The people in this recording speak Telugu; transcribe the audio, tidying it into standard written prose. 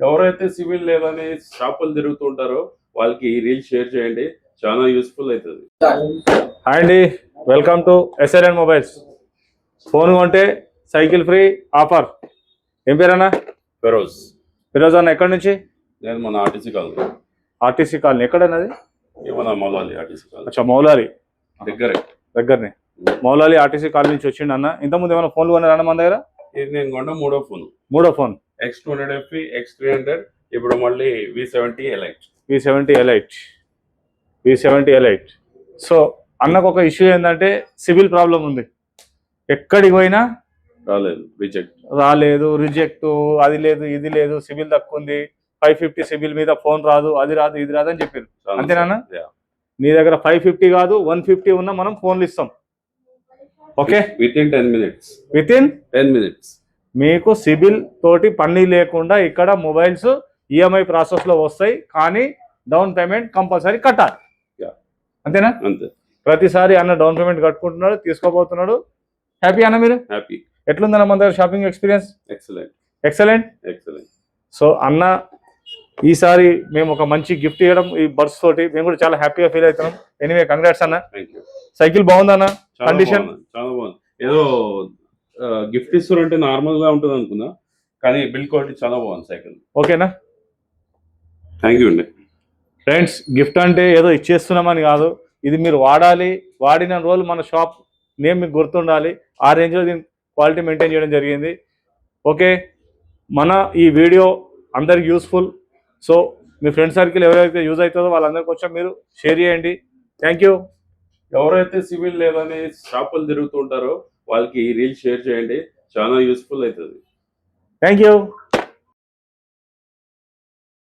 ఎవరైతే సివిల్ లేదని షాపులు తిరుగుతుంటారో వాళ్ళకి ఈ రీల్ షేర్ చేయండి, చాలా యూస్ఫుల్ అవుతుంది. హాయ్ అండి, welcome to SLN mobiles. Phone కొంటే సైకిల్ ఫ్రీ ఆఫర్. ఏం పేరన్నా? ఫిరోజ్. ఫిరోజ్ అన్న ఎక్కడి నుంచి? నేను మన ఆర్టీసీ కాలనీ. ఆర్టీసీ కాలనీ ఎక్కడన్నది? మన మౌలాలి ఆర్టీసీ కాలనీ. అచ్చా, మౌలాలి దగ్గరనే. మౌలాలి ఆర్టీసీ కాలనీ నుంచి వచ్చిండు అన్న. ఇంతకుముందు ఏమైనా ఫోన్లు కొన్నారన్న మన దగ్గర? ఇది నేను కొన్న మూడో ఫోన్ X200 X300. ఇప్పుడు మళ్ళీ V70 Elite. సో అన్నకు ఒక ఇష్యూ ఏంటంటే సివిల్ ప్రాబ్లం ఉంది. ఎక్కడికి పోయినా రాలేదు, రిజెక్ట్, అది లేదు ఇది లేదు, సివిల్ తక్కువ ఉంది, 550 సివిల్ మీద ఫోన్ రాదు, అది రాదు ఇది రాదు అని చెప్పారు. అంతేనా? నీ దగ్గర 550 కాదు 150 ఉన్నా మనం ఫోన్లు ఇస్తాం. ఓకే, వితిన్ 10 minutes మీకు సిబిల్ తోటి పని లేకుండా ఇక్కడ మొబైల్స్ ఈఎంఐ ప్రాసెస్ లో వస్తాయి. కానీ డౌన్ పేమెంట్ కంపల్సరీ కట్టాలి. అంతేనా? అంతే. ప్రతిసారి అన్న డౌన్ పేమెంట్ కట్టుకుంటున్నాడు, తీసుకోబోతున్నాడు. హ్యాపీ అన్న? మీరు హ్యాపీ? ఎట్లుందన్న మన దగ్గర షాపింగ్ ఎక్స్పీరియన్స్? ఎక్సలెంట్. సో అన్న ఈసారి మేము ఒక మంచి గిఫ్ట్ ఇవ్వడం ఈ బర్డ్స్ తోటి మేము కూడా చాలా హ్యాపీగా ఫీల్ అవుతున్నాం. ఎనీవే కంగ్రాట్స్ అన్న. సైకిల్ బాగుందన్న? కండిషన్ చాలా బాగుంది. ఏదో గిఫ్ట్ ఇస్తారంటే నార్మల్ గా ఉంటుంది అనుకున్నా, కానీ బిల్ క్వాలిటీ చాలా బాగుంది సైకిల్. ఓకేనా? థ్యాంక్ యూ అండి. ఫ్రెండ్స్, గిఫ్ట్ అంటే ఏదో ఇచ్చేస్తున్నామని కాదు, ఇది మీరు వాడాలి. వాడిన రోజులు మన షాప్ నేమ్ మీకు గుర్తుండాలి. ఆ రేంజ్లో దీని క్వాలిటీ మెయింటైన్ చేయడం జరిగింది. ఓకే, మన ఈ వీడియో అందరికి యూస్ఫుల్. సో మీ ఫ్రెండ్ సర్కిల్ ఎవరైతే యూజ్ అవుతుందో వాళ్ళందరికీ కొంచెం మీరు షేర్ చేయండి. Thank you. ఎవరైతే సివిల్ లేదని షాపులు తిరుగుతుంటారో వాళ్ళకి ఈ రీల్ షేర్ చేయండి, చాలా యూస్ఫుల్ అవుతుంది. Thank you.